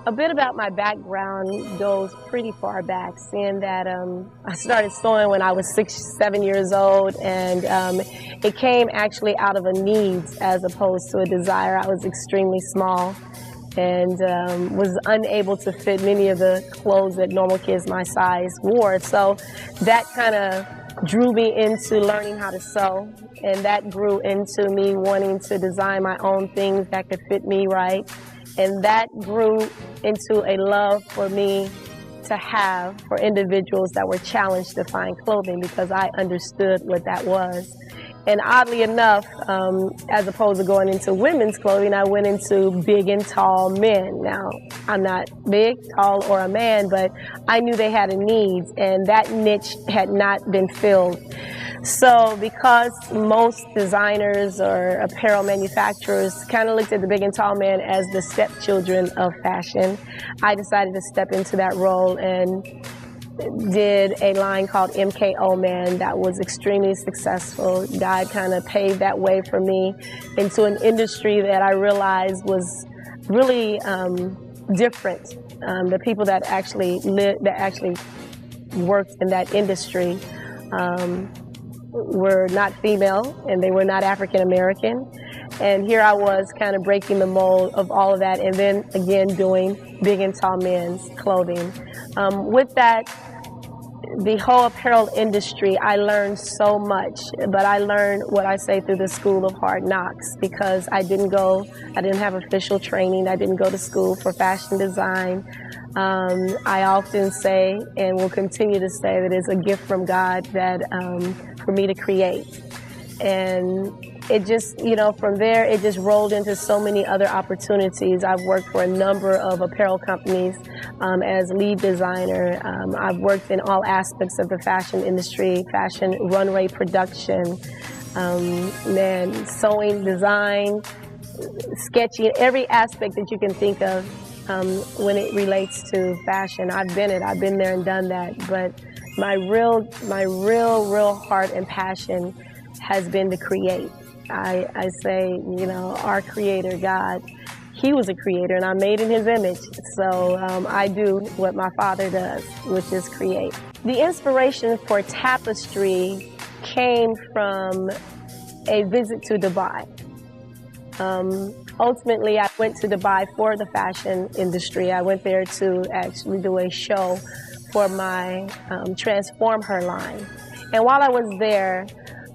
A bit about my background goes pretty far back, seeing that I started sewing when I was 6, 7 years old, and it came actually out of a need as opposed to a desire. I was extremely small and was unable to fit many of the clothes that normal kids my size wore. So that kind of drew me into learning how to sew, and that grew into me wanting to design my own things that could fit me right. And that grew into a love for me to have for individuals that were challenged to find clothing, because I understood what that was. And oddly enough, as opposed to going into women's clothing, I went into big and tall men. Now, I'm not big, tall, or a man, but I knew they had a need, and that niche had not been filled. So because most designers or apparel manufacturers kind of looked at the big and tall man as the stepchildren of fashion, I decided to step into that role and did a line called MKO Man that was extremely successful. God kind of paved that way for me into an industry that I realized was really different. The people that actually worked in that industry were not female, and they were not African American. And here I was kind of breaking the mold of all of that, and then again doing big and tall men's clothing. With that, the whole apparel industry, I learned so much, but I learned what I say through the school of hard knocks, because I didn't have official training. I didn't go to school for fashion design. I often say, and will continue to say, that it's a gift from God that for me to create. And it just, from there, it just rolled into so many other opportunities. I've worked for a number of apparel companies as lead designer. I've worked in all aspects of the fashion industry, fashion runway production, sewing, design, sketching, every aspect that you can think of when it relates to fashion. I've been there and done that. But my real heart and passion has been to create. I say, our creator, God, he was a creator, and I'm made in his image. So I do what my father does, which is create. The inspiration for Tapestry came from a visit to Dubai. Ultimately, I went to Dubai for the fashion industry. I went there to actually do a show for my Transform Her line. And while I was there,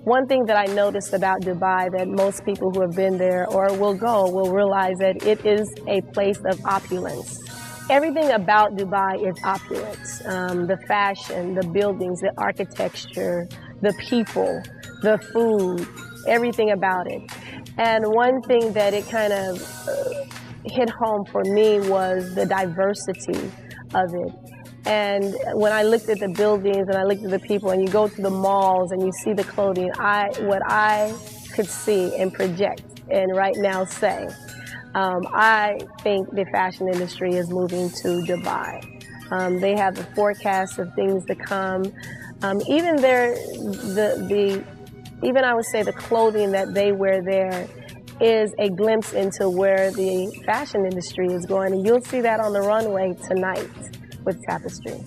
one thing that I noticed about Dubai that most people who have been there or will go will realize that it is a place of opulence. Everything about Dubai is opulence. The fashion, the buildings, the architecture, the people, the food, everything about it. And one thing that it kind of hit home for me was the diversity of it. And when I looked at the buildings and I looked at the people, and you go to the malls and you see the clothing, what I could see and project and right now say, I think the fashion industry is moving to Dubai. They have the forecast of things to come. Even I would say the clothing that they wear there is a glimpse into where the fashion industry is going, and you'll see that on the runway tonight with Tapestry.